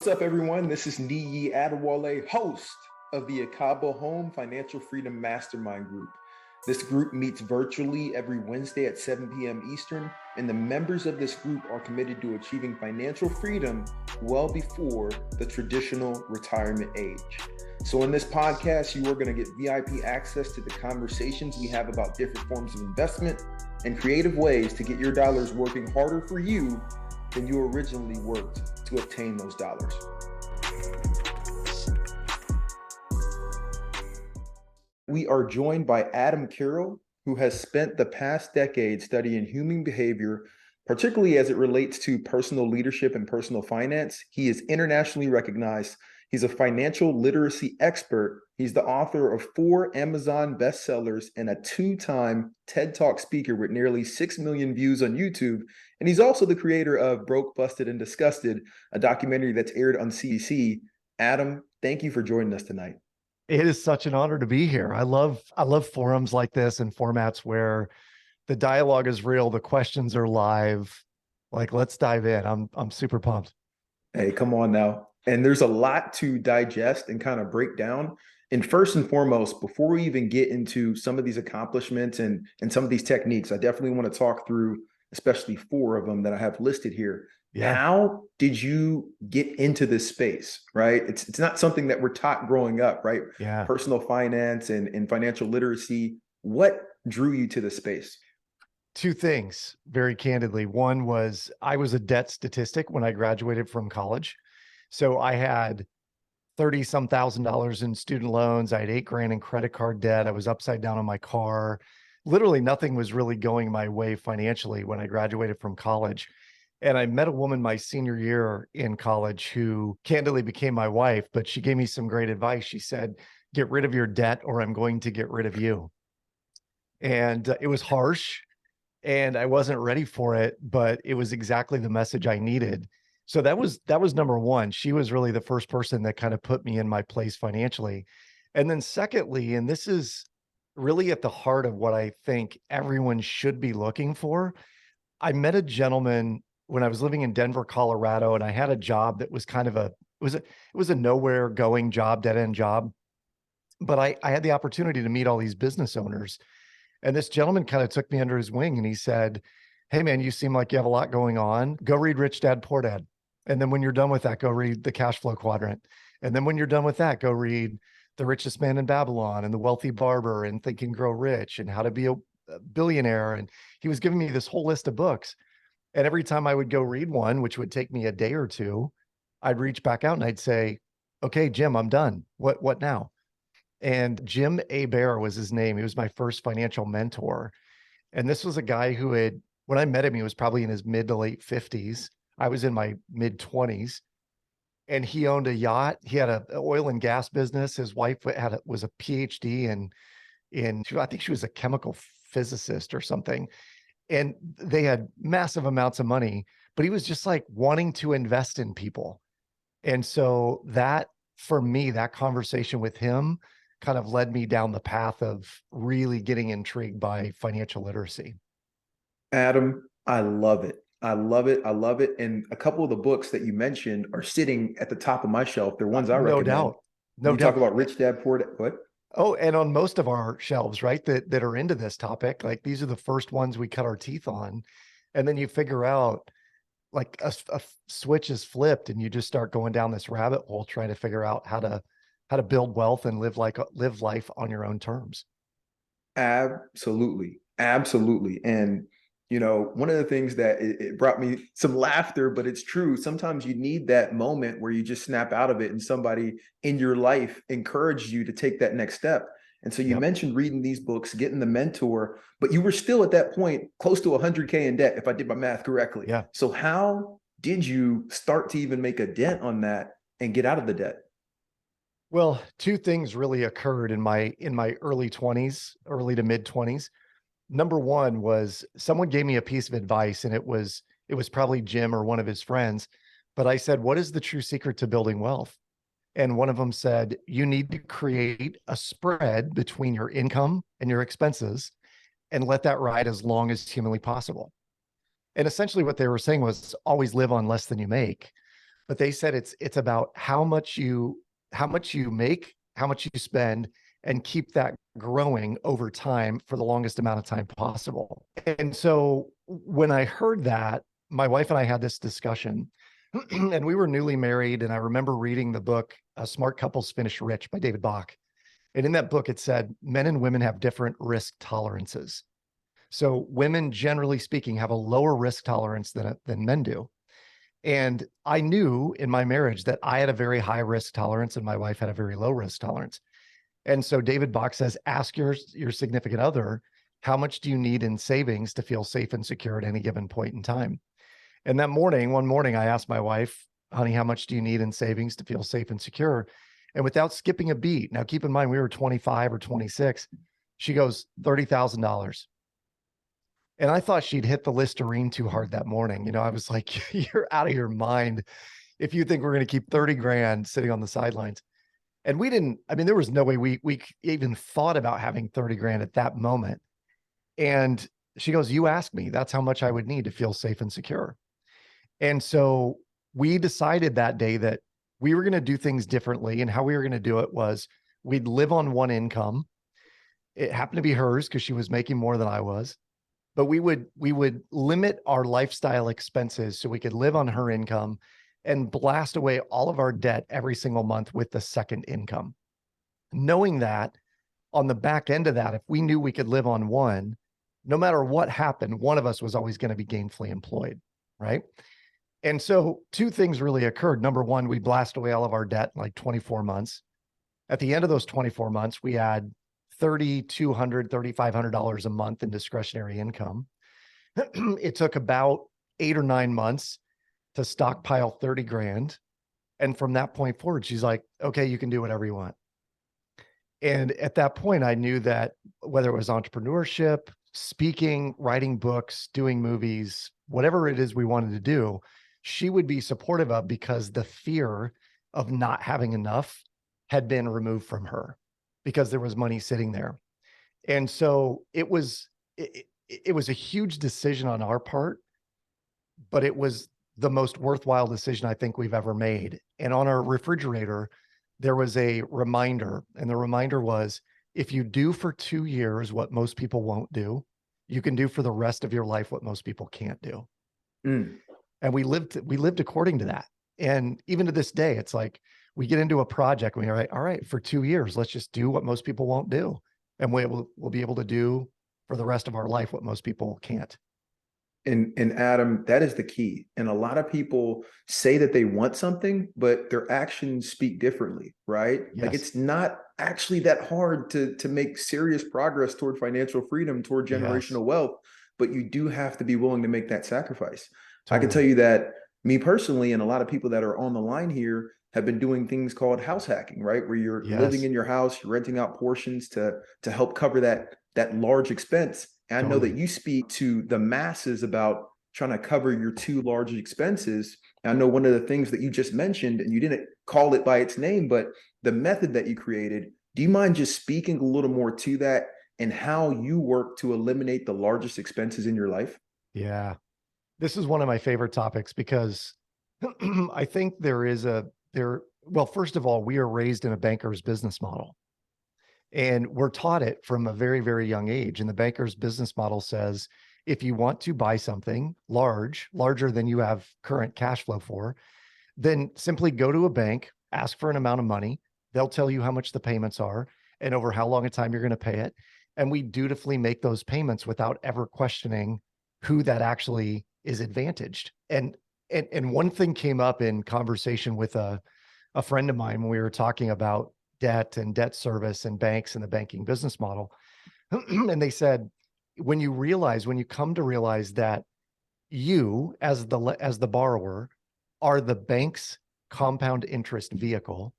What's up, everyone? This is Niyi Adewale, host of the Akaba Home Financial Freedom Mastermind Group. This group meets virtually every Wednesday at 7 p.m. Eastern, and the members of this group are committed to achieving financial freedom well before the traditional retirement age. So in this podcast, you are going to get VIP access to the conversations we have about different forms of investment and creative ways to get your dollars working harder for you than you originally worked to obtain those dollars. We are joined by Adam Carroll, who has spent the past decade studying human behavior, particularly as it relates to personal leadership and personal finance. He is internationally recognized. He's a financial literacy expert. He's the author of 4 Amazon bestsellers and a 2-time TED Talk speaker with nearly 6 million views on YouTube. And he's also the creator of Broke, Busted, and Disgusted, a documentary that's aired on CBC. Adam, thank you for joining us tonight. It is such an honor to be here. I love forums like this and formats where the dialogue is real, the questions are live. Like, let's dive in. I'm super pumped. Hey, come on now. And there's a lot to digest and kind of break down. And first and foremost, before we even get into some of these accomplishments and some of these techniques, I definitely want to talk through especially 4 of them that I have listed here. Yeah. How did you get into this space, right? It's not something that we're taught growing up, right? Yeah. Personal finance and financial literacy. What drew you to the space? 2 things, very candidly. One was I was a debt statistic when I graduated from college. So I had 30-some thousand dollars in student loans. I had $8,000 in credit card debt. I was upside down on my car. Literally nothing was really going my way financially when I graduated from college. And I met a woman my senior year in college who candidly became my wife, but she gave me some great advice. She said, get rid of your debt or I'm going to get rid of you. And it was harsh and I wasn't ready for it, but it was exactly the message I needed. So that was number one. She was really the first person that kind of put me in my place financially. And then secondly, and this is really at the heart of what I think everyone should be looking for, I met a gentleman when I was living in Denver, Colorado, and I had a job that was kind of it was a nowhere going job, dead end job. But I had the opportunity to meet all these business owners. And this gentleman kind of took me under his wing and he said, hey man, you seem like you have a lot going on. Go read Rich Dad, Poor Dad. And then when you're done with that, go read the Cash Flow Quadrant. And then when you're done with that, go read The Richest Man in Babylon and The Wealthy Barber and Think and Grow Rich and How to Be a Billionaire. And he was giving me this whole list of books. And every time I would go read one, which would take me a day or two, I'd reach back out and I'd say, okay, Jim, I'm done. What now? And Jim Bear was his name. He was my first financial mentor. And this was a guy who when I met him, he was probably in his mid to late 50s. I was in my mid 20s and he owned a yacht. He had an oil and gas business. His wife was a PhD I think she was a chemical physicist or something. And they had massive amounts of money, but he was just like wanting to invest in people. And so that, for me, that conversation with him kind of led me down the path of really getting intrigued by financial literacy. Adam, I love it. I love it. I love it. And a couple of the books that you mentioned are sitting at the top of my shelf. They're ones I recommend. No doubt. No you doubt. Talk about Rich Dad, Poor Dad. What? Oh, and on most of our shelves, right, that are into this topic, like these are the first ones we cut our teeth on. And then you figure out like a switch is flipped and you just start going down this rabbit hole trying to figure out how to build wealth and live life on your own terms. Absolutely. Absolutely. And one of the things that it brought me some laughter, but it's true. Sometimes you need that moment where you just snap out of it and somebody in your life encouraged you to take that next step. And so you mentioned reading these books, getting the mentor, but you were still at that point close to 100K in debt, if I did my math correctly. Yeah. So how did you start to even make a dent on that and get out of the debt? Well, 2 things really occurred in my early 20s, early to mid 20s. Number one was someone gave me a piece of advice and it was probably Jim or one of his friends, but I said, what is the true secret to building wealth? And one of them said, you need to create a spread between your income and your expenses and let that ride as long as humanly possible. And essentially what they were saying was always live on less than you make. but they said it's about how much you make, how much you spend, and keep that growing over time for the longest amount of time possible. And so when I heard that, my wife and I had this discussion, and we were newly married. And I remember reading the book, Smart Couples Finish Rich by David Bach. And in that book, it said men and women have different risk tolerances. So women, generally speaking, have a lower risk tolerance than men do. And I knew in my marriage that I had a very high risk tolerance and my wife had a very low risk tolerance. And so David Bach says, ask your significant other, how much do you need in savings to feel safe and secure at any given point in time? And one morning, I asked my wife, honey, how much do you need in savings to feel safe and secure? And without skipping a beat, now keep in mind, we were 25 or 26. She goes, $30,000. And I thought she'd hit the Listerine too hard that morning. You know, I was like, you're out of your mind if you think we're going to keep 30 grand sitting on the sidelines. And we didn't, I mean, there was no way we even thought about having 30 grand at that moment. And she goes, you asked me, that's how much I would need to feel safe and secure. And so we decided that day that we were going to do things differently. And how we were going to do it was we'd live on one income. It happened to be hers because she was making more than I was. But we would limit our lifestyle expenses so we could live on her income and blast away all of our debt every single month with the second income. Knowing that on the back end of that, if we knew we could live on one, no matter what happened, one of us was always going to be gainfully employed, right? And so two things really occurred. Number one, we blast away all of our debt in like 24 months. At the end of those 24 months, we had $3,200, $3,500 a month in discretionary income. It took about 8 or 9 months to stockpile 30 grand. And from that point forward, she's like, okay, you can do whatever you want. And at that point, I knew that whether it was entrepreneurship, speaking, writing books, doing movies, whatever it is we wanted to do, she would be supportive of, because the fear of not having enough had been removed from her because there was money sitting there. And so it was a huge decision on our part, but it was the most worthwhile decision I think we've ever made. And on our refrigerator, there was a reminder, and the reminder was, if you do for 2 years what most people won't do, you can do for the rest of your life what most people can't do. Mm. And we lived according to that. And even to this day, it's like we get into a project and we're like, all right, for 2 years, let's just do what most people won't do. And we'll be able to do for the rest of our life what most people can't. And Adam, that is the key. And a lot of people say that they want something, but their actions speak differently, right? Yes. Like, it's not actually that hard to make serious progress toward financial freedom, toward generational wealth, but you do have to be willing to make that sacrifice. Totally. I can tell you that me personally, and a lot of people that are on the line here, have been doing things called house hacking, right? Where you're living in your house, you're renting out portions to help cover that large expense. And I know that you speak to the masses about trying to cover your two large expenses. And I know one of the things that you just mentioned, and you didn't call it by its name, but the method that you created, do you mind just speaking a little more to that and how you work to eliminate the largest expenses in your life? Yeah. This is one of my favorite topics because I think well, first of all, we are raised in a banker's business model. And we're taught it from a very, very young age. And the banker's business model says, if you want to buy something larger than you have current cash flow for, then simply go to a bank, ask for an amount of money. They'll tell you how much the payments are and over how long a time you're going to pay it. And we dutifully make those payments without ever questioning who that actually is advantaged. And one thing came up in conversation with a friend of mine when we were talking about debt and debt service and banks and the banking business model. And they said, when you come to realize that you as the borrower are the bank's compound interest vehicle,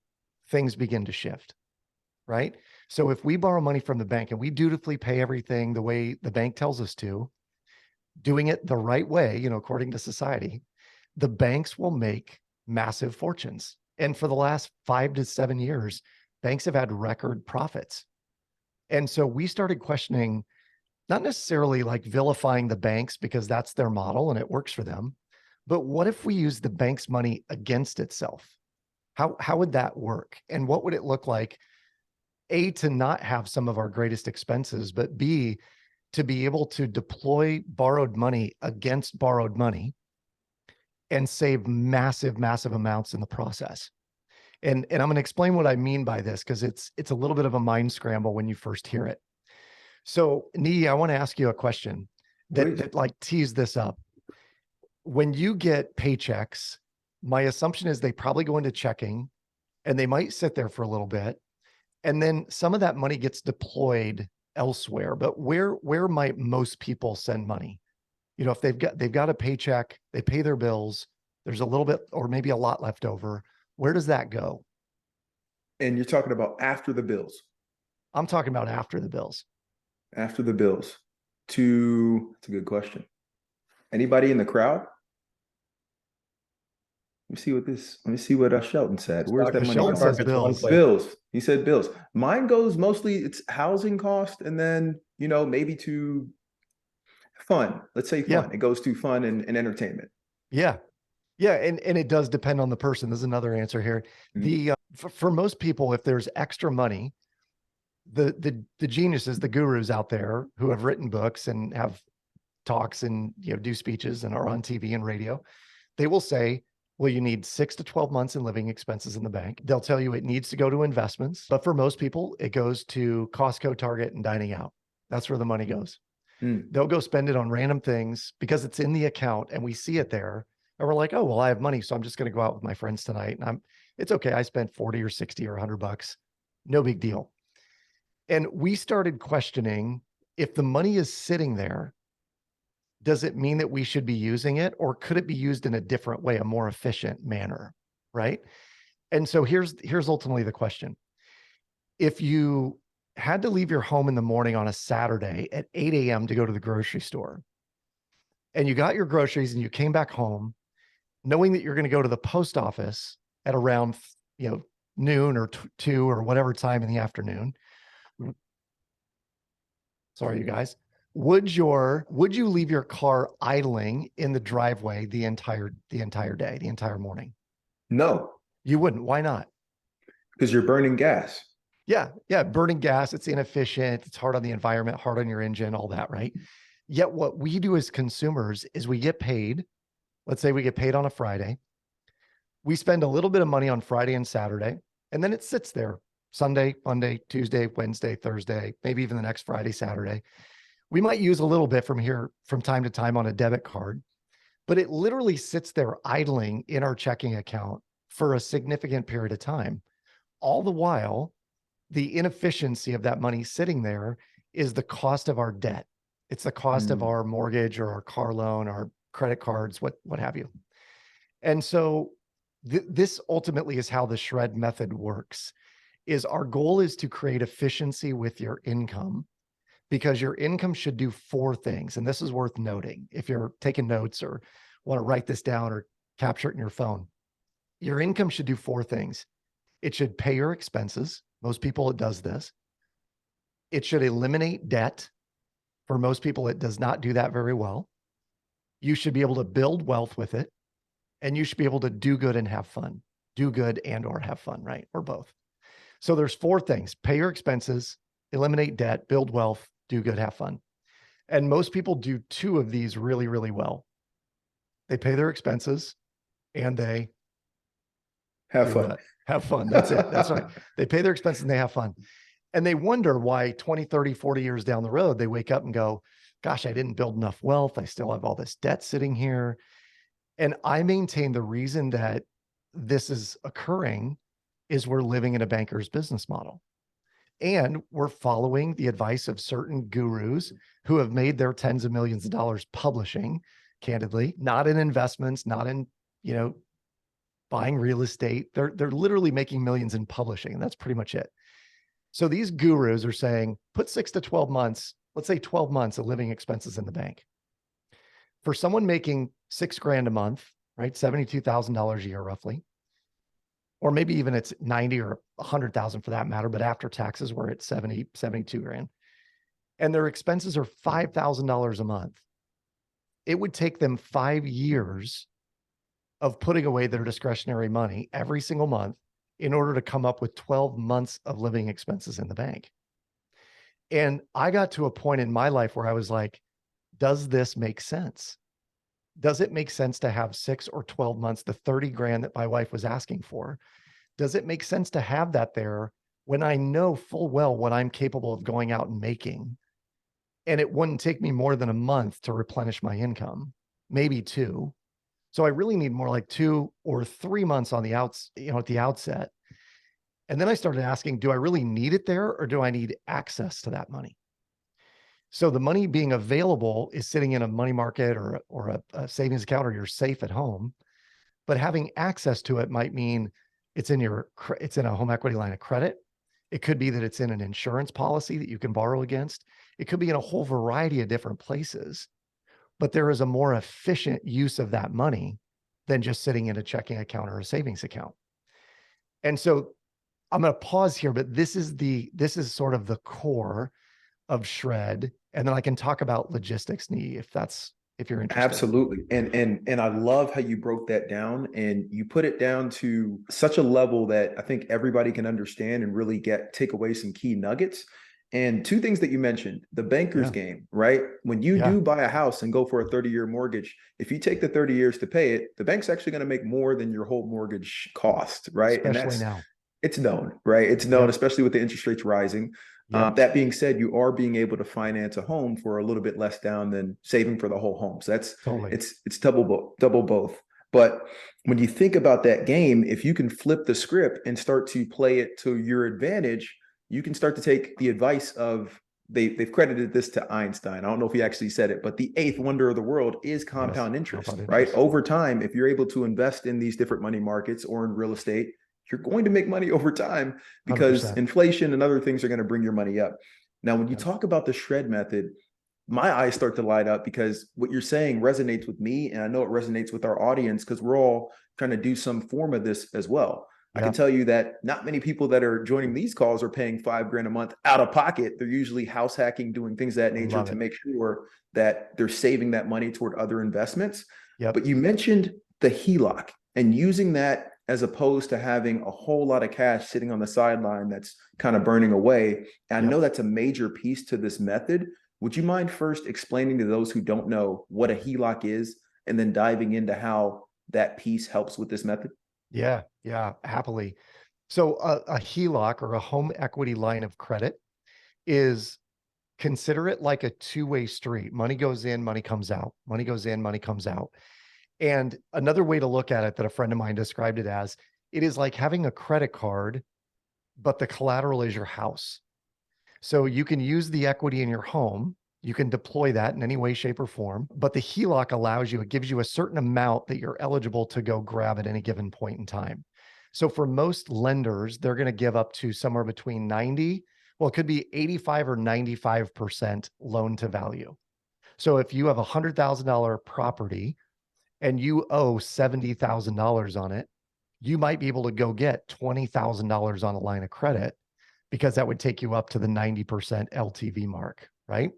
things begin to shift, right? So if we borrow money from the bank and we dutifully pay everything the way the bank tells us to, doing it the right way, according to society, the banks will make massive fortunes. And for the last 5 to 7 years, banks have had record profits. And so we started questioning, not necessarily like vilifying the banks because that's their model and it works for them, But what if we use the bank's money against itself? How would that work? And what would it look like, A, to not have some of our greatest expenses, but B, to be able to deploy borrowed money against borrowed money and save massive, massive amounts in the process? And I'm going to explain what I mean by this, because it's a little bit of a mind scramble when you first hear it. So, Nee, I want to ask you a question that like tees this up. When you get paychecks, my assumption is they probably go into checking and they might sit there for a little bit. And then some of that money gets deployed elsewhere. But where might most people send money? You know, if they've got a paycheck, they pay their bills, there's a little bit or maybe a lot left over. Where does that go? And you're talking about after the bills. I'm talking about after the bills. After the bills. It's a good question. Anybody in the crowd? Let me see what Shelton said. Where's that money Shelton going? says bills. Bills. He said bills. Mine goes mostly, it's housing cost, and then, maybe to fun. Let's say fun. Yeah. It goes to fun and entertainment. Yeah. Yeah. And it does depend on the person. There's another answer here. Mhm. For most people, if there's extra money, the geniuses, the gurus out there who have written books and have talks and do speeches and are on TV and radio, they will say, well, you need 6 to 12 months in living expenses in the bank. They'll tell you it needs to go to investments, but for most people, it goes to Costco, Target, and dining out. That's where the money goes. They'll go spend it on random things because it's in the account and we see it there. And we're like, oh, well, I have money, so I'm just going to go out with my friends tonight. And it's okay. I spent 40 or 60 or $100. No big deal. And we started questioning, if the money is sitting there, does it mean that we should be using it, or could it be used in a different way, a more efficient manner? Right. And so here's ultimately the question. If you had to leave your home in the morning on a Saturday at 8 a.m. to go to the grocery store, and you got your groceries and you came back home knowing that you're going to go to the post office at around, noon or 2 or whatever time in the afternoon. Sorry, you guys. Would you leave your car idling in the driveway the entire day, the entire morning? No. You wouldn't. Why not? Because you're burning gas. Yeah. Burning gas. It's inefficient. It's hard on the environment, hard on your engine, all that, right? Yet what we do as consumers is we get paid. Let's say we get paid on a Friday. We spend a little bit of money on Friday and Saturday, and then it sits there Sunday, Monday, Tuesday, Wednesday, Thursday, maybe even the next Friday, Saturday. We might use a little bit from time to time on a debit card, but it literally sits there idling in our checking account for a significant period of time. All the while, the inefficiency of that money sitting there is the cost of our debt. It's the cost of our mortgage or our car loan, our credit cards, what have you. And so this ultimately is how the shred method works. Is our goal is to create efficiency with your income, because your income should do 4 things. And this is worth noting if you're taking notes or want to write this down or capture it in your phone. Your income should do 4 things. It should pay your expenses. Most people, it does this. It should eliminate debt. For most people, it does not do that very well. You should be able to build wealth with it. And you should be able to do good and have fun. Do good and or have fun, right? Or both. So there's 4 things: pay your expenses, eliminate debt, build wealth, do good, have fun. And most people do 2 of these really, really well. They pay their expenses and they have fun. Have fun. That's it. That's right. They pay their expenses and they have fun. And they wonder why 20, 30, 40 years down the road, they wake up and go, gosh, I didn't build enough wealth. I still have all this debt sitting here. And I maintain the reason that this is occurring is we're living in a banker's business model. And we're following the advice of certain gurus who have made their tens of millions of dollars publishing, candidly, not in investments, not in, buying real estate. They're literally making millions in publishing, and that's pretty much it. So these gurus are saying, put 6 to 12 months, let's say 12 months of living expenses in the bank. For someone making $6,000 a month, right? $72,000 a year, roughly. Or maybe even it's 90 or 100,000 for that matter, but after taxes, we're at 70, 72 grand. And their expenses are $5,000 a month. It would take them 5 years of putting away their discretionary money every single month in order to come up with 12 months of living expenses in the bank. And I got to a point in my life where I was like, does this make sense? Does it make sense to have 6 or 12 months, the 30 grand that my wife was asking for? Does it make sense to have that there when I know full well what I'm capable of going out and making? And it wouldn't take me more than a month to replenish my income, maybe 2. So I really need more like 2 or 3 months on the at the outset. And then I started asking, do I really need it there or do I need access to that money? So the money being available is sitting in a money market or a savings account, or you're safe at home, but having access to it might mean it's in it's in a home equity line of credit. It could be that it's in an insurance policy that you can borrow against. It could be in a whole variety of different places, but there is a more efficient use of that money than just sitting in a checking account or a savings account. And so I'm going to pause here, but this is sort of the core of Shred. And then I can talk about logistics, Nee, if you're interested. Absolutely. And I love how you broke that down and you put it down to such a level that I think everybody can understand and really take away some key nuggets. And two things that you mentioned, the banker's game, right? When you do buy a house and go for a 30-year mortgage, if you take the 30 years to pay it, the bank's actually going to make more than your whole mortgage cost, right? Especially now. It's known, right? It's known, especially with the interest rates rising. That being said, you are being able to finance a home for a little bit less down than saving for the whole home. So that's totally, it's double both. But when you think about that game, if you can flip the script and start to play it to your advantage, you can start to take the advice of they've credited this to Einstein. I don't know if he actually said it, but the eighth wonder of the world is compound interest, right? Over time, if you're able to invest in these different money markets or in real estate, you're going to make money over time because 100%. Inflation and other things are going to bring your money up. Now, when you talk about the Shred method, my eyes start to light up because what you're saying resonates with me. And I know it resonates with our audience because we're all trying to do some form of this as well. I can tell you that not many people that are joining these calls are paying $5 grand a month out of pocket. They're usually house hacking, doing things of that nature to make sure that they're saving that money toward other investments. But you mentioned the HELOC and using that as opposed to having a whole lot of cash sitting on the sideline that's kind of burning away. And I know that's a major piece to this method. Would you mind first explaining to those who don't know what a HELOC is and then diving into how that piece helps with this method? Yeah, happily. So a HELOC, or a home equity line of credit, is, consider it like a two-way street. Money goes in, money comes out. Money goes in, money comes out. And another way to look at it that a friend of mine described it as, it is like having a credit card, but the collateral is your house. So you can use the equity in your home. You can deploy that in any way, shape, or form. But the HELOC allows you, it gives you a certain amount that you're eligible to go grab at any given point in time. So for most lenders, they're going to give up to somewhere between 90, well, it could be 85 or 95% loan to value. So if you have a $100,000 property and you owe $70,000 on it, you might be able to go get $20,000 on a line of credit because that would take you up to the 90% LTV mark, right?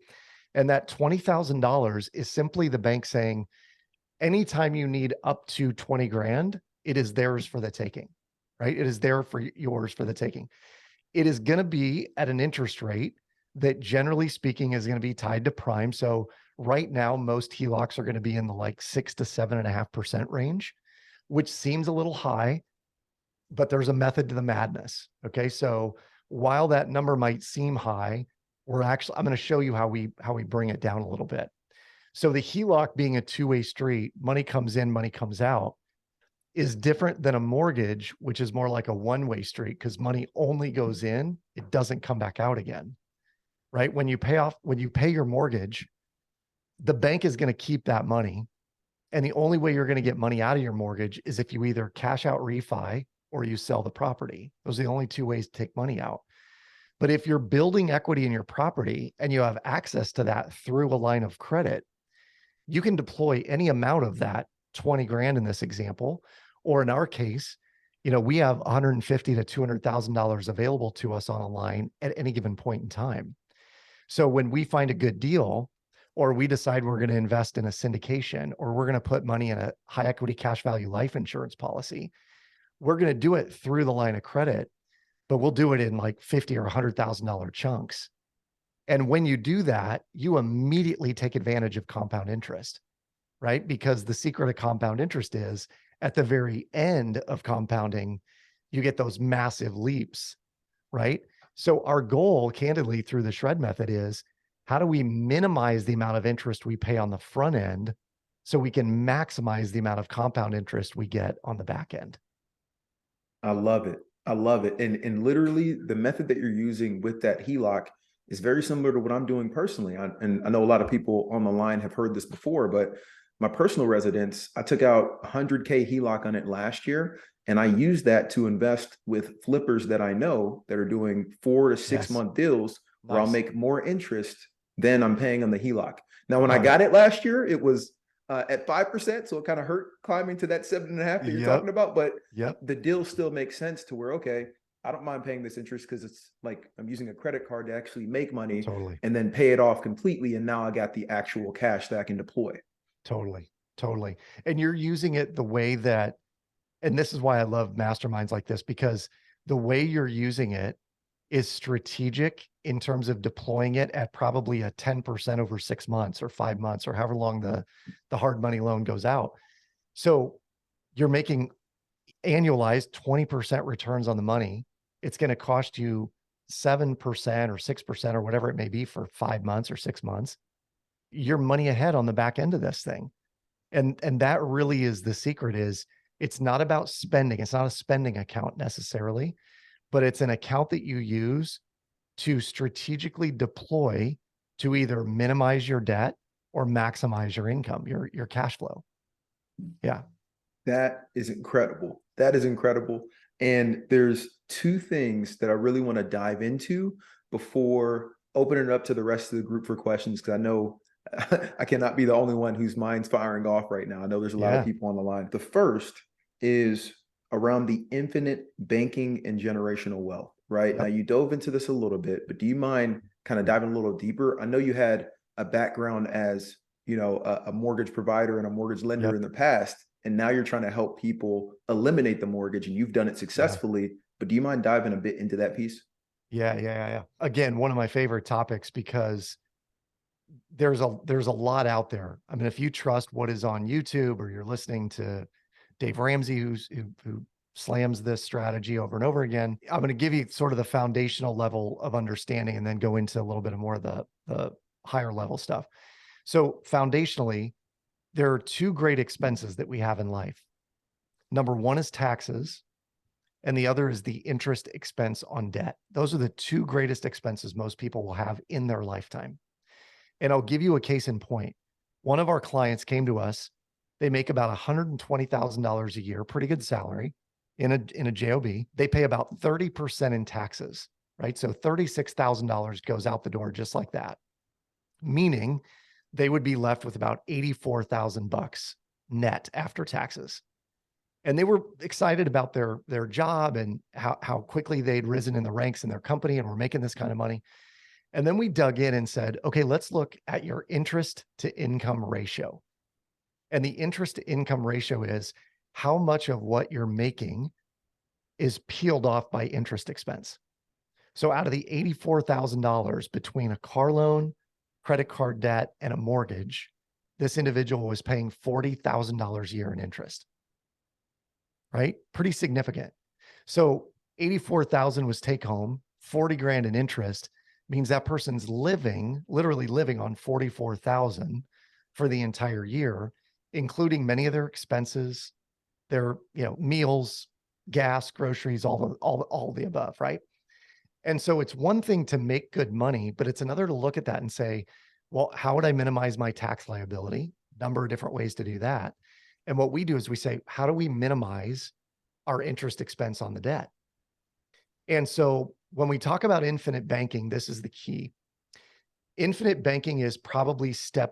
And that $20,000 is simply the bank saying, anytime you need up to 20 grand, it is theirs for the taking, right? It is there for yours for the taking. It is going to be at an interest rate that, generally speaking, is going to be tied to prime. So right now, most HELOCs are going to be in the like 6 to 7.5% range, which seems a little high, but there's a method to the madness. Okay. So while that number might seem high, I'm going to show you how we bring it down a little bit. So the HELOC, being a two-way street, money comes in, money comes out, is different than a mortgage, which is more like a one-way street because money only goes in, it doesn't come back out again, right? When you pay your mortgage, the bank is going to keep that money. And the only way you're going to get money out of your mortgage is if you either cash out refi or you sell the property. Those are the only two ways to take money out. But if you're building equity in your property and you have access to that through a line of credit, you can deploy any amount of that, 20 grand in this example, or in our case, we have $150,000 to $200,000 available to us on a line at any given point in time. So when we find a good deal, or we decide we're going to invest in a syndication, or we're going to put money in a high equity cash value life insurance policy, we're going to do it through the line of credit, but we'll do it in like $50,000 or $100,000 chunks. And when you do that, you immediately take advantage of compound interest, right? Because the secret of compound interest is at the very end of compounding, you get those massive leaps, right? So our goal, candidly, through the shred method is, how do we minimize the amount of interest we pay on the front end so we can maximize the amount of compound interest we get on the back end? I love it. I love it. And literally the method that you're using with that HELOC is very similar to what I'm doing personally. And I know a lot of people on the line have heard this before, but my personal residence, I took out 100K HELOC on it last year. And I used that to invest with flippers that I know that are doing 4 to 6 month deals where I'll make more interest than I'm paying on the HELOC. Now, when I got it last year, it was at 5%. So it kind of hurt climbing to that 7.5 that you're talking about. But the deal still makes sense to where, okay, I don't mind paying this interest because it's like I'm using a credit card to actually make money and then pay it off completely. And now I got the actual cash that I can deploy. Totally. And you're using it the way that, and this is why I love masterminds like this, because the way you're using it is strategic in terms of deploying it at probably a 10% over 6 months or 5 months or however long the hard money loan goes out. So you're making annualized 20% returns on the money. It's going to cost you 7% or 6% or whatever it may be for 5 months or 6 months. You're money ahead on the back end of this thing. And that really is the secret. Is it's not about spending. It's not a spending account necessarily, but it's an account that you use to strategically deploy to either minimize your debt or maximize your income, your cash flow. Yeah. That is incredible. That is incredible. And there's two things that I really want to dive into before opening it up to the rest of the group for questions, because I know I cannot be the only one whose mind's firing off right now. I know there's a lot of people on the line. The first is around the infinite banking and generational wealth, right? Now, you dove into this a little bit, but do you mind kind of diving a little deeper? I know you had a background as, you know, a mortgage provider and a mortgage lender in the past, and now you're trying to help people eliminate the mortgage, and you've done it successfully. But do you mind diving a bit into that piece? Yeah. Again, one of my favorite topics, because there's a lot out there. I mean, if you trust what is on YouTube, or you're listening to Dave Ramsey, who slams this strategy over and over again, I'm going to give you sort of the foundational level of understanding and then go into a little bit more of the higher level stuff. So foundationally, there are two great expenses that we have in life. Number one is taxes, and the other is the interest expense on debt. Those are the two greatest expenses most people will have in their lifetime. And I'll give you a case in point. One of our clients came to us. They make about $120,000 a year, pretty good salary in a JOB. They pay about 30% in taxes, right? So $36,000 goes out the door just like that, meaning they would be left with about $84,000 net after taxes. And they were excited about their job and how quickly they'd risen in the ranks in their company and were making this kind of money. And then we dug in and said, okay, let's look at your interest to income ratio. And the interest to income ratio is how much of what you're making is peeled off by interest expense. So out of the $84,000 between a car loan, credit card debt, and a mortgage, this individual was paying $40,000 a year in interest, right? Pretty significant. So 84,000 was take home, 40 grand in interest means that person's literally living on 44,000 for the entire year, including many of their expenses, their, meals, gas, groceries, all the above, right? And so it's one thing to make good money, but it's another to look at that and say, well, how would I minimize my tax liability? Number of different ways to do that. And what we do is we say, how do we minimize our interest expense on the debt? And so when we talk about infinite banking, this is the key. Infinite banking is it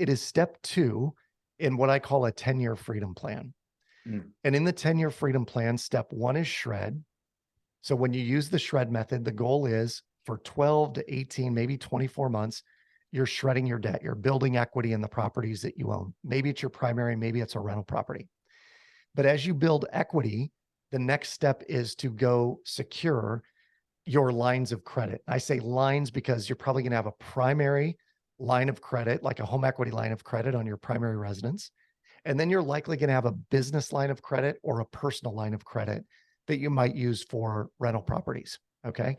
is step 2 in what I call a 10-year freedom plan. And in the 10-year freedom plan, step 1 is shred. So when you use the shred method, the goal is for 12 to 18, maybe 24 months, you're shredding your debt. You're building equity in the properties that you own. Maybe it's your primary, maybe it's a rental property. But as you build equity, the next step is to go secure your lines of credit. I say lines because you're probably going to have a primary line of credit, like a home equity line of credit on your primary residence. And then you're likely going to have a business line of credit or a personal line of credit that you might use for rental properties. Okay.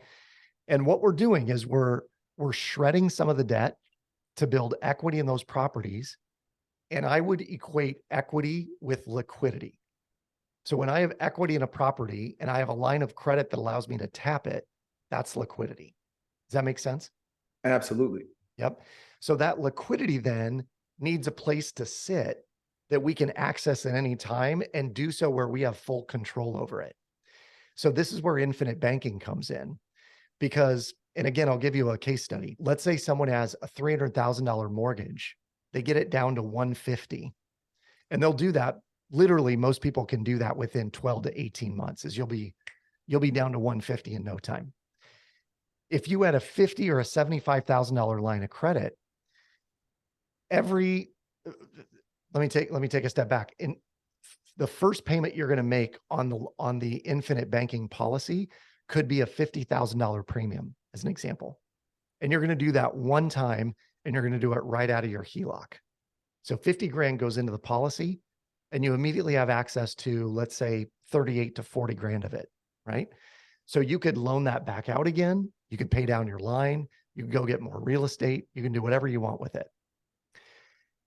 And what we're doing is we're shredding some of the debt to build equity in those properties. And I would equate equity with liquidity. So when I have equity in a property and I have a line of credit that allows me to tap it, that's liquidity. Does that make sense? Absolutely. Yep. So that liquidity then needs a place to sit that we can access at any time and do so where we have full control over it. So this is where infinite banking comes in because, and again, I'll give you a case study. Let's say someone has a $300,000 mortgage. They get it down to 150 and they'll do that. Literally, most people can do that within 12 to 18 months is you'll be down to 150 in no time. If you had a $50,000 or a $75,000 line of credit, let me take a step back. In the first payment you're going to make on the infinite banking policy could be a $50,000 premium as an example. And you're going to do that one time and you're going to do it right out of your HELOC. So 50 grand goes into the policy and you immediately have access to, let's say, 38 to 40 grand of it, right? So you could loan that back out again. You could pay down your line. You can go get more real estate. You can do whatever you want with it.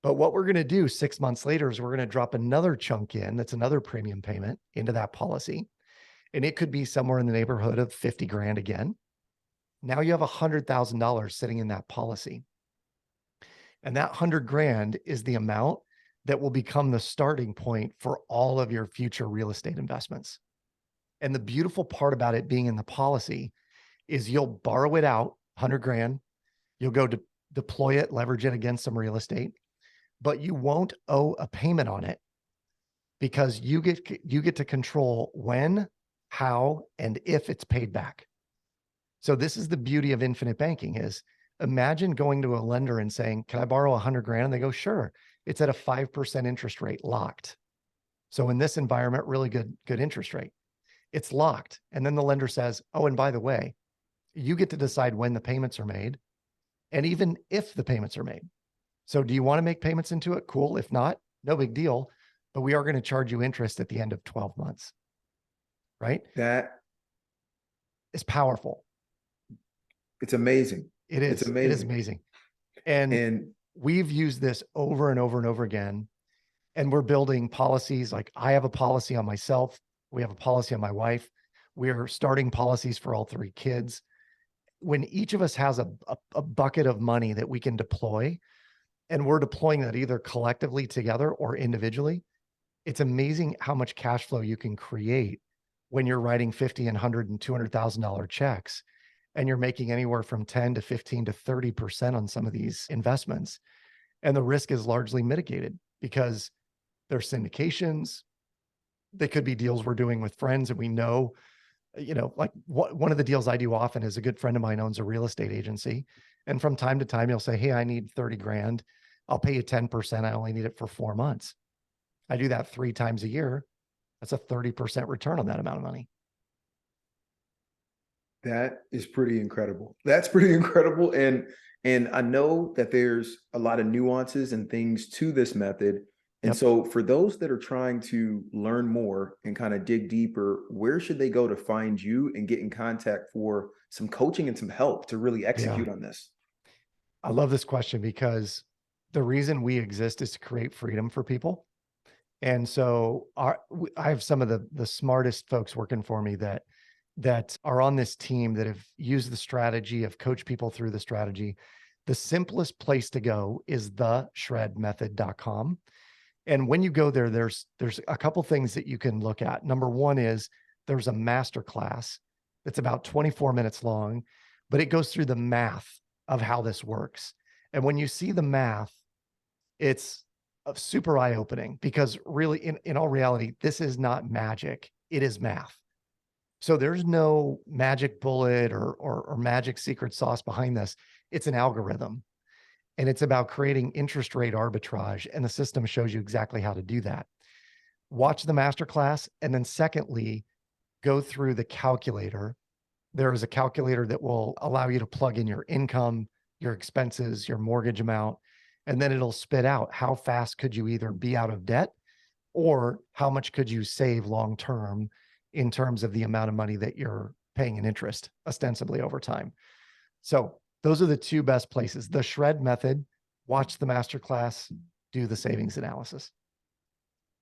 But what we're going to do 6 months later is we're going to drop another chunk in. That's another premium payment into that policy. And it could be somewhere in the neighborhood of 50 grand again. Now you have $100,000 sitting in that policy. And that 100 grand is the amount that will become the starting point for all of your future real estate investments. And the beautiful part about it being in the policy is you'll borrow it out, 100 grand. You'll go to deploy it, leverage it against some real estate, but you won't owe a payment on it because you get to control when, how, and if it's paid back. So this is the beauty of infinite banking is imagine going to a lender and saying, can I borrow 100 grand? And they go, sure. It's at a 5% interest rate locked. So in this environment, really good interest rate. It's locked. And then the lender says, oh, and by the way, you get to decide when the payments are made and even if the payments are made. So do you want to make payments into it? Cool. If not, no big deal. But we are going to charge you interest at the end of 12 months. Right? That is powerful. It's amazing. It is. It's amazing. It is amazing. And we've used this over and over and over again. And we're building policies. Like I have a policy on myself. We have a policy on my wife. We're starting policies for all 3 kids. When each of us has a bucket of money that we can deploy, and we're deploying that either collectively together or individually, it's amazing how much cash flow you can create when you're writing $50,000 and $100,000 and $200,000 checks, and you're making anywhere from 10 to 15 to 30% on some of these investments. And the risk is largely mitigated because there's syndications. They could be deals we're doing with friends and we know, like one of the deals I do often is a good friend of mine owns a real estate agency. And from time to time, he'll say, hey, I need 30 grand. I'll pay you 10%. I only need it for 4 months. I do that 3 times a year. That's a 30% return on that amount of money. That is pretty incredible. That's pretty incredible. And I know that there's a lot of nuances and things to this method. And so for those that are trying to learn more and kind of dig deeper, where should they go to find you and get in contact for some coaching and some help to really execute on this? I love this question because the reason we exist is to create freedom for people. And so I have some of the smartest folks working for me that are on this team that have used the strategy, have coached people through the strategy. The simplest place to go is theshredmethod.com. And when you go there, there's a couple things that you can look at. Number one is there's a masterclass that's about 24 minutes long, but it goes through the math of how this works. And when you see the math, it's super eye-opening because really, in all reality, this is not magic. It is math. So there's no magic bullet or magic secret sauce behind this. It's an algorithm. And it's about creating interest rate arbitrage. And the system shows you exactly how to do that. Watch the masterclass. And then secondly, go through the calculator. There is a calculator that will allow you to plug in your income, your expenses, your mortgage amount, and then it'll spit out how fast could you either be out of debt or how much could you save long-term in terms of the amount of money that you're paying in interest ostensibly over time. So those are the two best places. The shred method, watch the masterclass, do the savings analysis.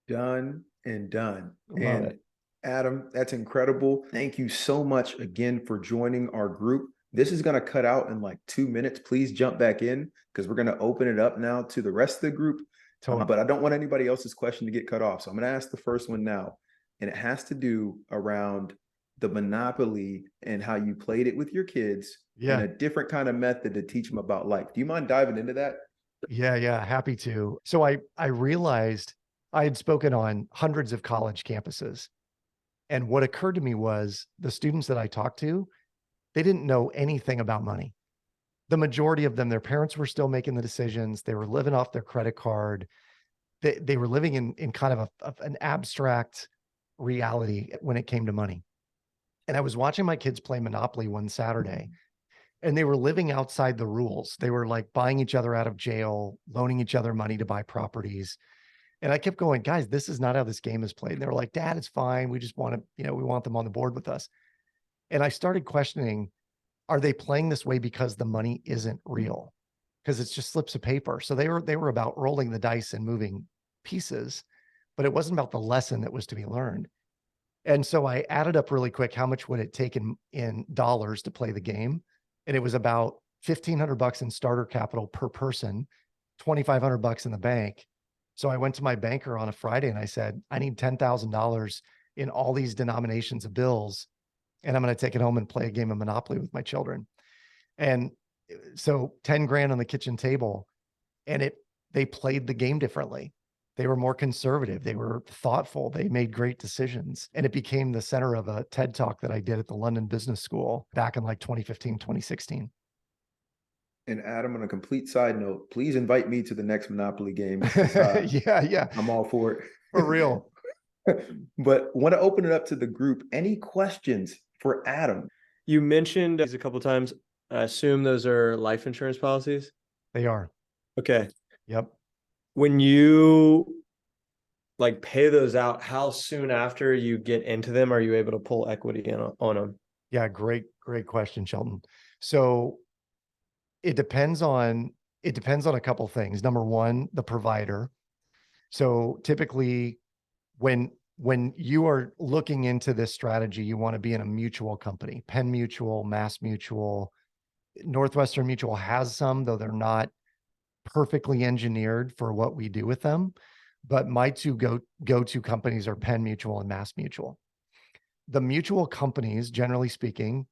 Done and done. Love And it. Adam, that's incredible. Thank you so much again for joining our group. This is going to cut out in like 2 minutes. Please jump back in because we're going to open it up now to the rest of the group. Totally. But I don't want anybody else's question to get cut off. So I'm going to ask the first one now. And it has to do around the Monopoly and how you played it with your kids and a different kind of method to teach them about life. Do you mind diving into that? Yeah, happy to. So I realized I had spoken on hundreds of college campuses. And what occurred to me was the students that I talked to, they didn't know anything about money. The majority of them, their parents were still making the decisions. They were living off their credit card. They were living in kind of an abstract reality when it came to money. And I was watching my kids play Monopoly one Saturday, and they were living outside the rules. They were like buying each other out of jail, loaning each other money to buy properties. And I kept going, guys, this is not how this game is played. And they were like, Dad, it's fine. We just want to, we want them on the board with us. And I started questioning, are they playing this way because the money isn't real? Because it's just slips of paper. So they were about rolling the dice and moving pieces, but it wasn't about the lesson that was to be learned. And so I added up really quick, how much would it take in dollars to play the game? And it was about $1,500 in starter capital per person, $2,500 in the bank. So I went to my banker on a Friday and I said, I need $10,000 in all these denominations of bills. And I'm going to take it home and play a game of Monopoly with my children. And so 10 grand on the kitchen table, and they played the game differently. They were more conservative. They were thoughtful. They made great decisions. And it became the center of a TED Talk that I did at the London Business School back in like 2015, 2016. And Adam, on a complete side note, please invite me to the next Monopoly game. Yeah. I'm all for it. For real. But want to open it up to the group. Any questions for Adam? You mentioned these a couple of times. I assume those are life insurance policies? They are. Okay. Yep. When you like pay those out, how soon after you get into them are you able to pull equity on them? Yeah, great question, Shelton. So it depends on a couple things. Number one, the provider. So typically when you are looking into this strategy, you want to be in a mutual company. Penn Mutual, Mass Mutual, Northwestern Mutual has some, though they're not perfectly engineered for what we do with them. But my two go-to companies are Penn Mutual and Mass Mutual. The mutual companies, generally speaking,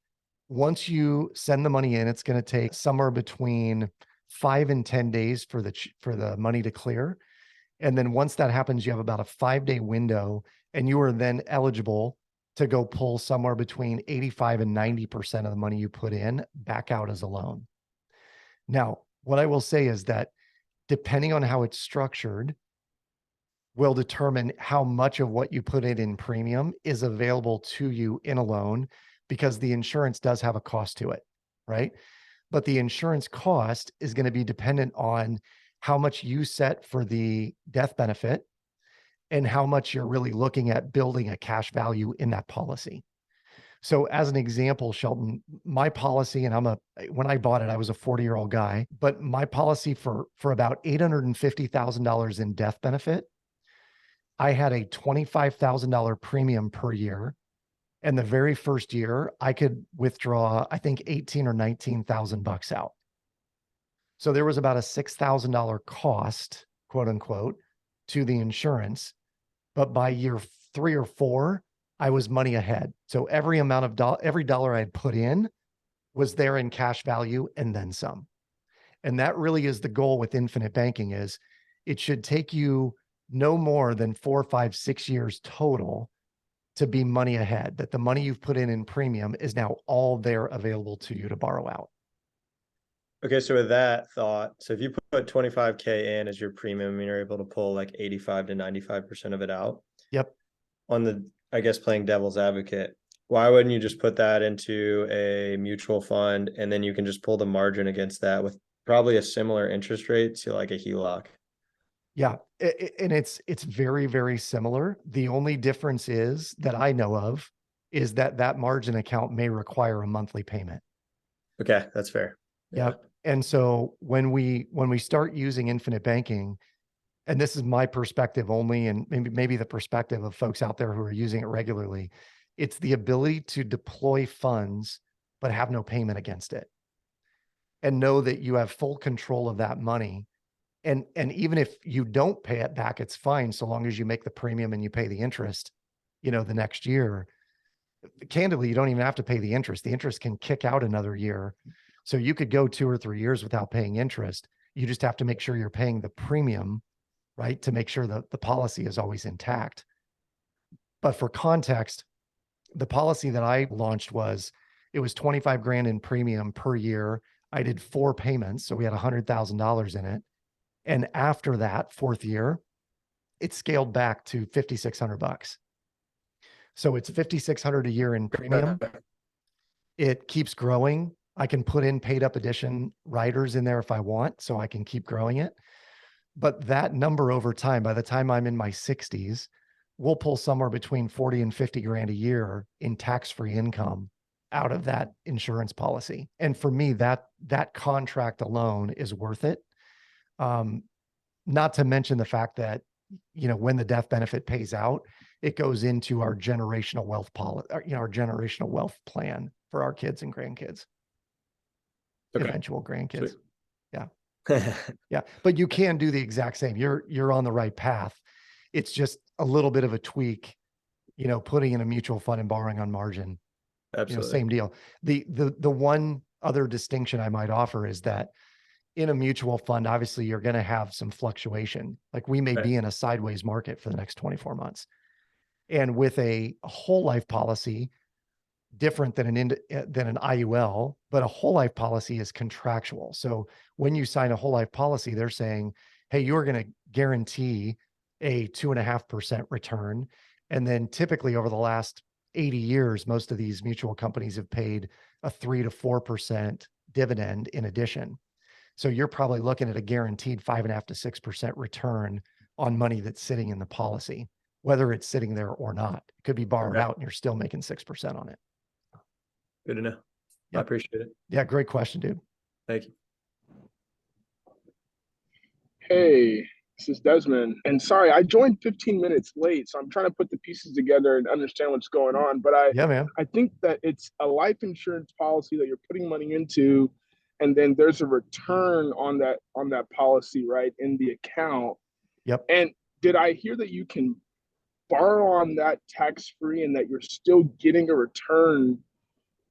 once you send the money in, it's going to take somewhere between 5 and 10 days for the money to clear. And then once that happens, you have about a 5-day window, and you are then eligible to go pull somewhere between 85 and 90% of the money you put in back out as a loan. Now, what I will say is that depending on how it's structured will determine how much of what you put in premium is available to you in a loan, because the insurance does have a cost to it, right? But the insurance cost is going to be dependent on how much you set for the death benefit and how much you're really looking at building a cash value in that policy. So as an example, Shelton, my policy, and when I bought it, I was a 40-year-old guy, but my policy for about $850,000 in death benefit, I had a $25,000 premium per year. And the very first year I could withdraw, I think 18 or 19,000 bucks out. So there was about a $6,000 cost, quote unquote, to the insurance. But by year 3 or 4, I was money ahead. So every dollar I had put in was there in cash value and then some. And that really is the goal with infinite banking, is it should take you no more than 4, 5, 6 years total to be money ahead, that the money you've put in premium is now all there available to you to borrow out. Okay, so with that thought, so if you put 25K in as your premium and you're able to pull like 85 to 95% of it out Yep. on the, I guess, playing devil's advocate, why wouldn't you just put that into a mutual fund and then you can just pull the margin against that with probably a similar interest rate to like a HELOC? Yeah. And it's very, very similar. The only difference is that I know of is that that margin account may require a monthly payment. Okay, that's fair. Yep. And so when we start using infinite banking, and this is my perspective only, and maybe the perspective of folks out there who are using it regularly, it's the ability to deploy funds, but have no payment against it. And know that you have full control of that money. And even if you don't pay it back, it's fine, so long as you make the premium and you pay the interest, the next year. Candidly, you don't even have to pay the interest. The interest can kick out another year. So you could go 2 or 3 years without paying interest. You just have to make sure you're paying the premium, right? To make sure that the policy is always intact. But for context, the policy that I launched it was 25 grand in premium per year. I did 4 payments. So we had $100,000 in it. And after that 4th year, it scaled back to $5,600. So it's $5,600 a year in premium. It keeps growing. I can put in paid up edition riders in there if I want, so I can keep growing it. But that number over time, by the time I'm in my 60s, we'll pull somewhere between 40 and 50 grand a year in tax-free income out of that insurance policy. And for me, that contract alone is worth it. Not to mention the fact that, when the death benefit pays out, it goes into our generational wealth policy, our generational wealth plan for our kids and grandkids, eventual grandkids. Sweet. Yeah. Yeah. But you can do the exact same. You're on the right path. It's just a little bit of a tweak, putting in a mutual fund and borrowing on margin. Absolutely. Same deal. The one other distinction I might offer is that in a mutual fund, obviously you're going to have some fluctuation. Like we may be in a sideways market for the next 24 months. And with a whole life policy, different than an IUL, but a whole life policy is contractual. So when you sign a whole life policy, they're saying, hey, you're going to guarantee a 2.5% return. And then typically over the last 80 years, most of these mutual companies have paid a 3 to 4% dividend in addition. So you're probably looking at a guaranteed 5.5 to 6% return on money that's sitting in the policy, whether it's sitting there or not. It could be borrowed out and you're still making 6% on it. Good to know. Yep. I appreciate it. Yeah, great question, dude. Thank you. Hey, this is Desmond. And sorry, I joined 15 minutes late, so I'm trying to put the pieces together and understand what's going on. But I think that it's a life insurance policy that you're putting money into, and then there's a return on that policy, right, in the account. Yep. And did I hear that you can borrow on that tax-free and that you're still getting a return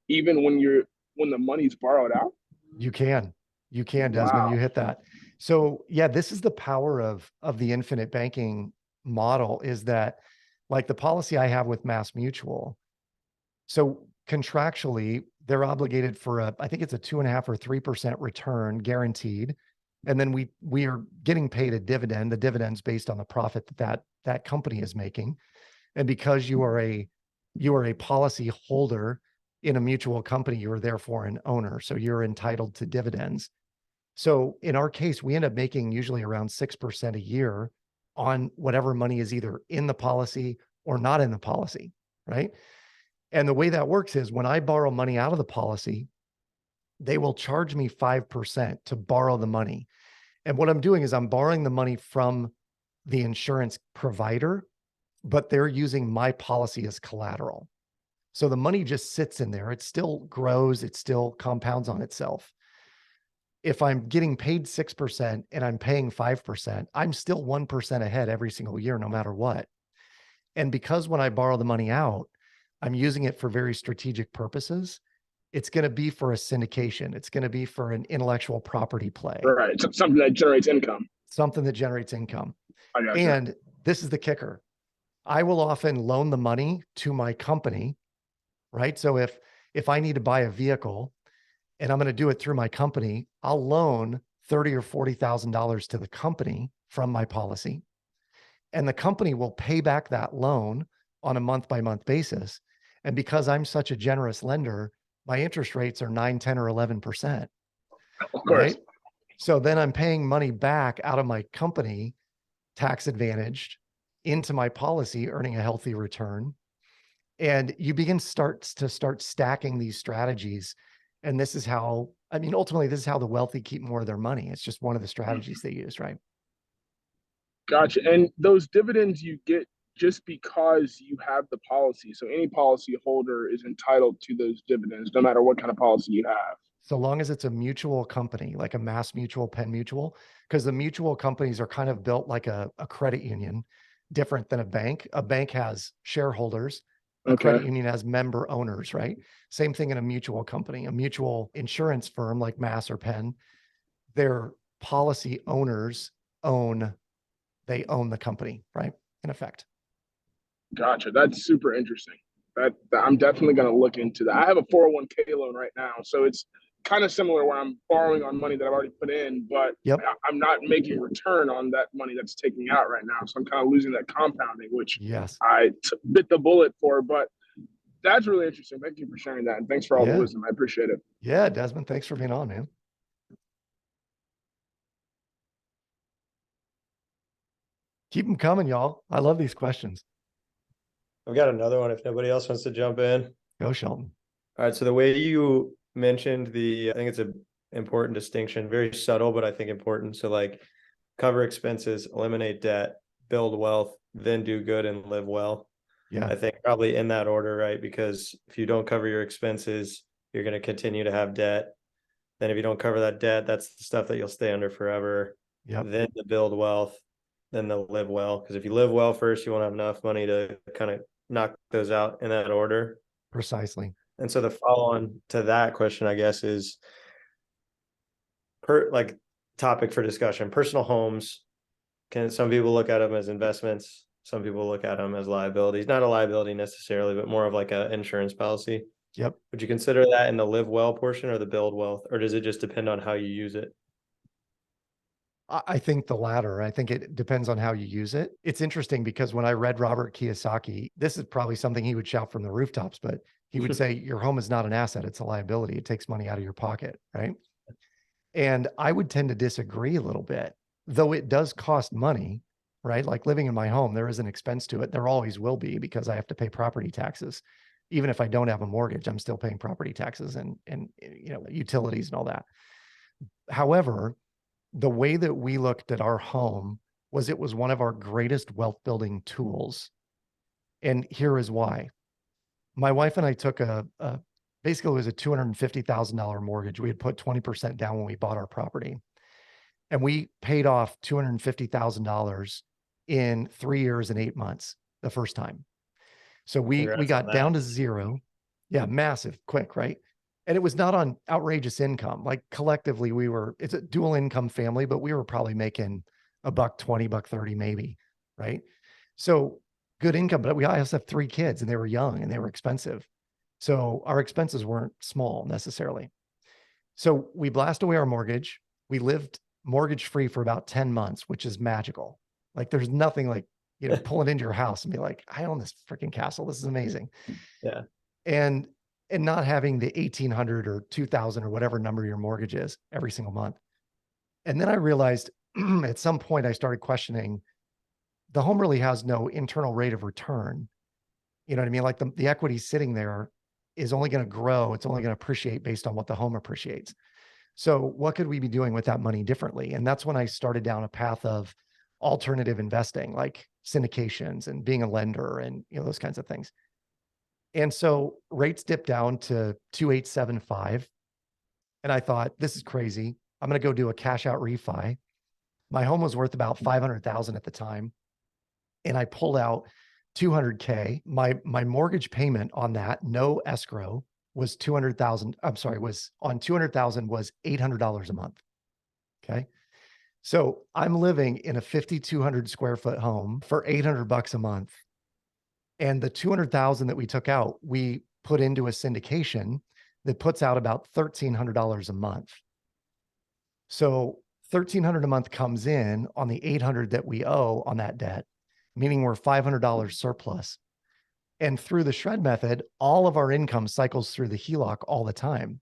even when the money's borrowed out? You can, Desmond. Wow. You hit that. So yeah, this is the power of the infinite banking model, is that like the policy I have with Mass Mutual. So contractually, they're obligated for I think it's a 2.5 or 3% return guaranteed. And then we are getting paid a dividend. The dividend's based on the profit that company is making. And because you are a policy holder in a mutual company, you're therefore an owner. So you're entitled to dividends. So in our case, we end up making usually around 6% a year on whatever money is either in the policy or not in the policy, right? And the way that works is when I borrow money out of the policy, they will charge me 5% to borrow the money. And what I'm doing is I'm borrowing the money from the insurance provider, but they're using my policy as collateral. So the money just sits in there. It still grows. It still compounds on itself. If I'm getting paid 6% and I'm paying 5%, I'm still 1% ahead every single year, no matter what. And because when I borrow the money out, I'm using it for very strategic purposes. It's going to be for a syndication. It's going to be for an intellectual property play. Right. Something that generates income. Something that generates income. And this is the kicker. I will often loan the money to my company, right? So if I need to buy a vehicle and I'm going to do it through my company, I'll loan $30,000 or $40,000 to the company from my policy. And the company will pay back that loan on a month-by-month basis. And because I'm such a generous lender, my interest rates are 9, 10, or 11%. Of course. Right? So then I'm paying money back out of my company, tax advantaged, into my policy, earning a healthy return. And you begin to start stacking these strategies. And this is how, I mean, ultimately, this is how the wealthy keep more of their money. It's just one of the strategies they use, right? Gotcha. And those dividends you get just because you have the policy. So any policy holder is entitled to those dividends, no matter what kind of policy you have. So long as it's a mutual company, like a Mass Mutual, Penn Mutual, because the mutual companies are kind of built like a credit union, different than a bank. A bank has shareholders. A credit union has member owners, right? Same thing in a mutual company. A mutual insurance firm like Mass or Penn, their policy owners own the company, right? In effect. Gotcha. That's super interesting. That I'm definitely going to look into that. I have a 401k loan right now, so it's kind of similar where I'm borrowing on money that I've already put in, but I'm not making return on that money that's taking out right now. So I'm kind of losing that compounding, which I bit the bullet for. But that's really interesting. Thank you for sharing that, and thanks for all the wisdom. I appreciate it. Yeah, Desmond, thanks for being on, man. Keep them coming, y'all. I love these questions. I've got another one if nobody else wants to jump in. Go, Shelton. All right. So the way you mentioned I think it's an important distinction, very subtle, but I think important. So like cover expenses, eliminate debt, build wealth, then do good and live well. Yeah. I think probably in that order, right? Because if you don't cover your expenses, you're going to continue to have debt. Then if you don't cover that debt, that's the stuff that you'll stay under forever. Yep. Then to build wealth, then they'll live well. Because if you live well first, you won't have enough money to kind of knock those out in that order. Precisely. And so the follow-on to that question, I guess, is topic for discussion. Personal homes, some people look at them as investments. Some people look at them as liabilities. Not a liability necessarily, but more of like an insurance policy. Yep. Would you consider that in the live well portion or the build wealth, or does it just depend on how you use it? I think the latter. I think it depends on how you use it. It's interesting because when I read Robert Kiyosaki, this is probably something he would shout from the rooftops, but he would say, your home is not an asset, it's a liability. It takes money out of your pocket, right? And I would tend to disagree a little bit, though it does cost money, right? Like living in my home, there is an expense to it. There always will be because I have to pay property taxes. Even if I don't have a mortgage, I'm still paying property taxes and utilities and all that. However, the way that we looked at our home was it was one of our greatest wealth building tools. And here is why. My wife and I took basically it was a $250,000 mortgage. We had put 20% down when we bought our property. And we paid off $250,000 in 3 years and 8 months the first time. So we got down to zero. Yeah, massive, quick, right? And it was not on outrageous income. Like collectively, it's a dual income family, but we were probably making $120, $130 maybe, right? So good income, but we also have 3 kids and they were young and they were expensive. So our expenses weren't small necessarily. So we blasted away our mortgage. We lived mortgage free for about 10 months, which is magical. Like there's nothing like, pulling into your house and be like, I own this freaking castle. This is amazing. Yeah. And not having the 1,800 or 2,000 or whatever number your mortgage is every single month. And then I realized at some point I started questioning the home really has no internal rate of return. You know what I mean? Like the equity sitting there is only going to grow. It's only going to appreciate based on what the home appreciates. So what could we be doing with that money differently? And that's when I started down a path of alternative investing, like syndications and being a lender and, those kinds of things. And so rates dipped down to 2.875. And I thought, this is crazy. I'm going to go do a cash out refi. My home was worth about 500,000 at the time. And I pulled out 200K. My mortgage payment on that, no escrow, was 200,000. I'm sorry, was on 200,000 was $800 a month. Okay. So I'm living in a 5,200 square foot home for $800 a month. And the 200,000 that we took out, we put into a syndication that puts out about $1,300 a month. So $1,300 a month comes in on the $800 that we owe on that debt, meaning we're $500 surplus. And through the shred method, all of our income cycles through the HELOC all the time.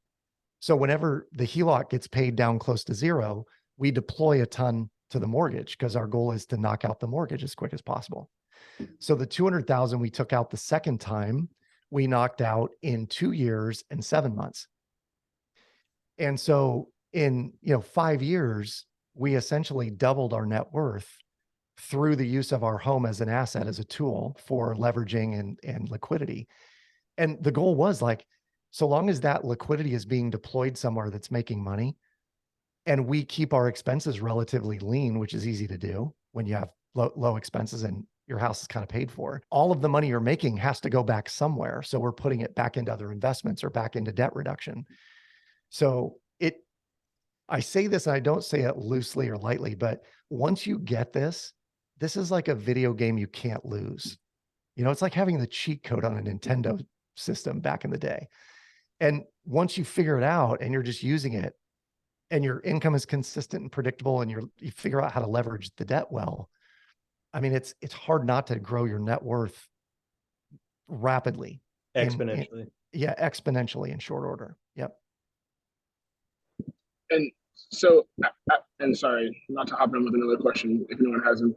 So whenever the HELOC gets paid down close to zero, we deploy a ton to the mortgage because our goal is to knock out the mortgage as quick as possible. So the 200,000 we took out the second time, we knocked out in 2 years and 7 months. And so in 5 years, we essentially doubled our net worth through the use of our home as an asset, as a tool for leveraging and liquidity. And the goal was like, so long as that liquidity is being deployed somewhere that's making money, and we keep our expenses relatively lean, which is easy to do when you have low expenses and your house is kind of paid for, all of the money you're making has to go back somewhere. So we're putting it back into other investments or back into debt reduction. So I say this, and I don't say it loosely or lightly, but once you get this is like a video game you can't lose. It's like having the cheat code on a Nintendo system back in the day. And once you figure it out and you're just using it and your income is consistent and predictable and you figure out how to leverage the debt well, I mean, it's hard not to grow your net worth rapidly. Exponentially. Exponentially in short order. Yep. And so, and sorry, not to hop in with another question. If anyone hasn't,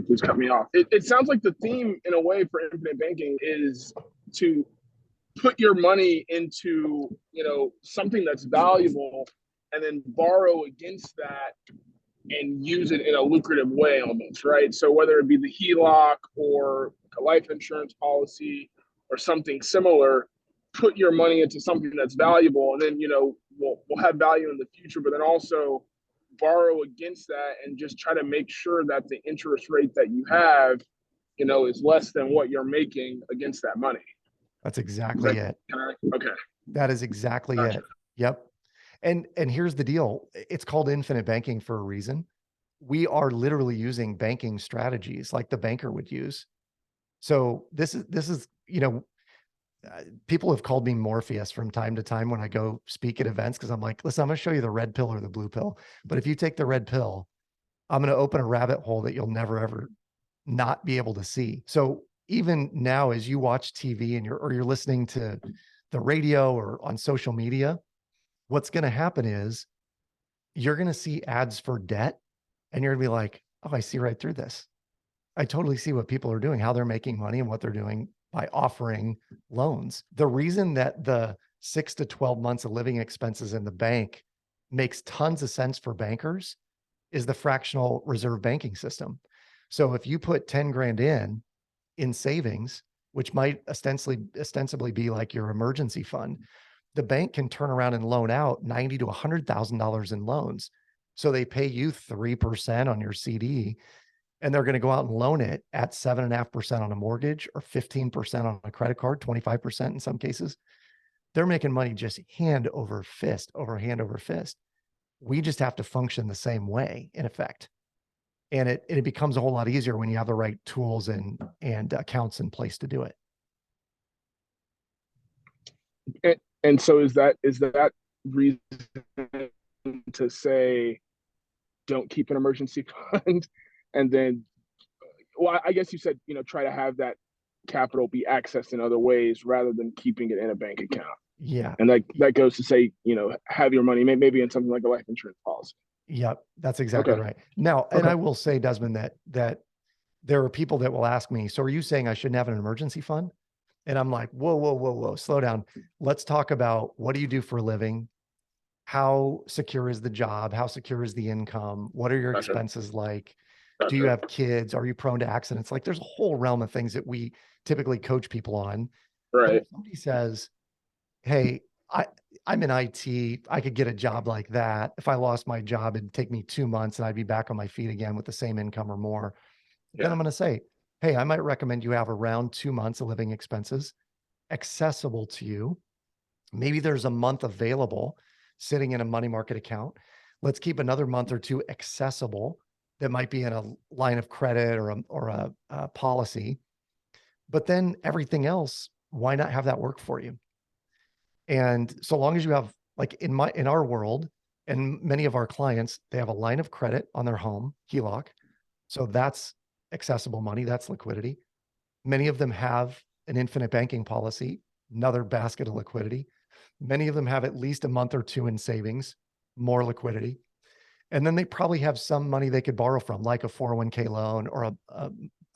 please cut me off. It sounds like the theme, in a way, for infinite banking is to put your money into, something that's valuable, and then borrow against that and use it in a lucrative way, almost, right? So whether it be the HELOC or a life insurance policy or something similar, put your money into something that's valuable, and then will have value in the future, but then also borrow against that and just try to make sure that the interest rate that you have, is less than what you're making against that money. That's exactly it. Okay. That is exactly it. Yep. And here's the deal. It's called infinite banking for a reason. We are literally using banking strategies like the banker would use. So this is, people have called me Morpheus from time to time when I go speak at events, because I'm like, listen, I'm going to show you the red pill or the blue pill. But if you take the red pill, I'm going to open a rabbit hole that you'll never, ever not be able to see. So even now, as you watch TV and you're listening to the radio or on social media, what's going to happen is you're going to see ads for debt, and you're going to be like, oh, I see right through this. I totally see what people are doing, how they're making money and what they're doing by offering loans. The reason that the 6 to 12 months of living expenses in the bank makes tons of sense for bankers is the fractional reserve banking system. So if you put 10 grand in savings, which might ostensibly be like your emergency fund, the bank can turn around and loan out $90,000 to $100,000 in loans. So they pay you 3% on your CD, and they're going to go out and loan it at 7.5% on a mortgage or 15% on a credit card, 25% in some cases. They're making money just hand over fist, hand over fist. We just have to function the same way, in effect. And it becomes a whole lot easier when you have the right tools and accounts in place to do it. And so is that reason to say don't keep an emergency fund? And then, well, I guess you said, try to have that capital be accessed in other ways rather than keeping it in a bank account. Yeah. And that goes to say, have your money maybe in something like a life insurance policy. Yep. That's exactly right. Now, and I will say, Desmond, that there are people that will ask me, so are you saying I shouldn't have an emergency fund? And I'm like, whoa, slow down. Let's talk about, what do you do for a living? How secure is the job? How secure is the income? What are your expenses like? Do you have kids? Are you prone to accidents? Like, there's a whole realm of things that we typically coach people on. Right. But if somebody says, hey, I'm in IT, I could get a job like that. If I lost my job, it'd take me 2 months and I'd be back on my feet again with the same income or more. Then I'm going to say, hey, I might recommend you have around 2 months of living expenses accessible to you. Maybe there's a month available sitting in a money market account. Let's keep another month or two accessible that might be in a line of credit or a policy. But then everything else, why not have that work for you? And so long as you have, like in our world, and many of our clients, they have a line of credit on their home, HELOC. So that's accessible money, that's liquidity. Many of them have an infinite banking policy, another basket of liquidity. Many of them have at least a month or two in savings, more liquidity. And then they probably have some money they could borrow from, like a 401k loan or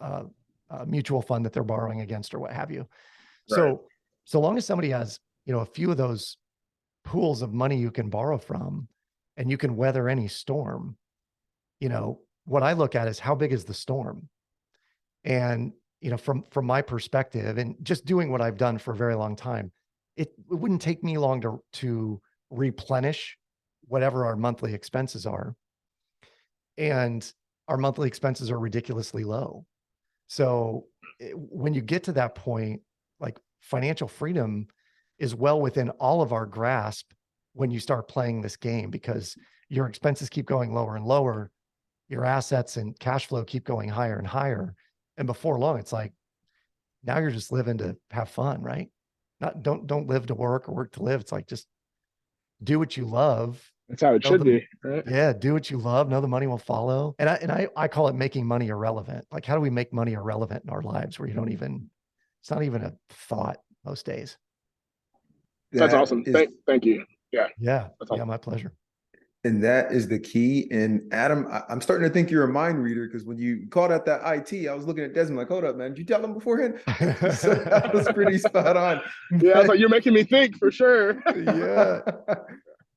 a mutual fund that they're borrowing against or what have you. Right. So long as somebody has, a few of those pools of money you can borrow from and you can weather any storm, what I look at is how big is the storm? And, from my perspective and just doing what I've done for a very long time, it wouldn't take me long to replenish whatever our monthly expenses are. And our monthly expenses are ridiculously low. So when you get to that point, like financial freedom is well within all of our grasp when you start playing this game, because your expenses keep going lower and lower, your assets and cash flow keep going higher and higher. And before long, it's like, now you're just living to have fun, right? Don't live to work or work to live. It's like, just do what you love. That's how it should be, right? Yeah. Do what you love. Know the money will follow. And I call it making money irrelevant. Like, how do we make money irrelevant in our lives where it's not even a thought most days. That's awesome. Thank you. Yeah. Yeah. Yeah. My pleasure. And that is the key. And Adam, I'm starting to think you're a mind reader, because when you called out that IT, I was looking at Desmond like, hold up, man, did you tell him beforehand? So that was pretty spot on. Yeah, I was like, you're making me think for sure. Yeah.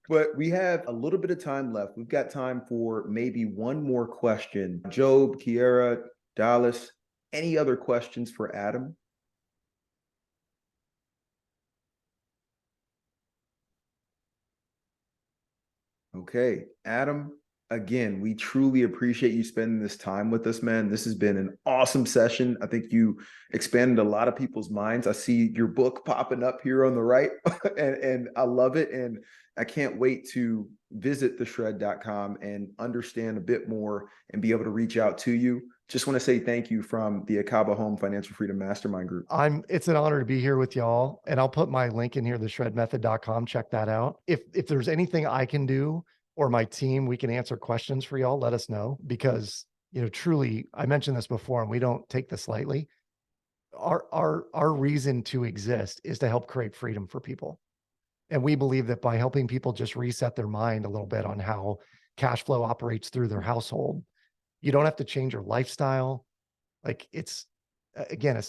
But we have a little bit of time left. We've got time for maybe one more question. Job, Kiera, Dallas, any other questions for Adam? Okay, Adam, again, we truly appreciate you spending this time with us, man. This has been an awesome session. I think you expanded a lot of people's minds. I see your book popping up here on the right, and I love it. And I can't wait to visit theshred.com and understand a bit more and be able to reach out to you. Just want to say thank you from the Akaba Home Financial Freedom Mastermind Group. It's an honor to be here with y'all. And I'll put my link in here, theshredmethod.com. Check that out. If there's anything I can do or my team, we can answer questions for y'all, let us know. Because, truly, I mentioned this before and we don't take this lightly. Our reason to exist is to help create freedom for people. And we believe that by helping people just reset their mind a little bit on how cash flow operates through their household, you don't have to change your lifestyle. Like, it's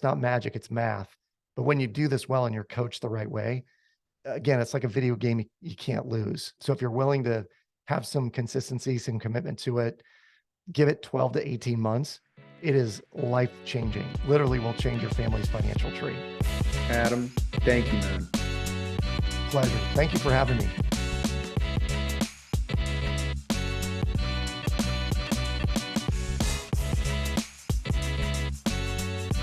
not magic, it's math. But when you do this well and you're coached the right way, again, it's like a video game you can't lose. So if you're willing to have some consistency, some commitment to it, give it 12 to 18 months, it is life-changing. Literally will change your family's financial tree. Adam, thank you, man. Pleasure. Thank you for having me.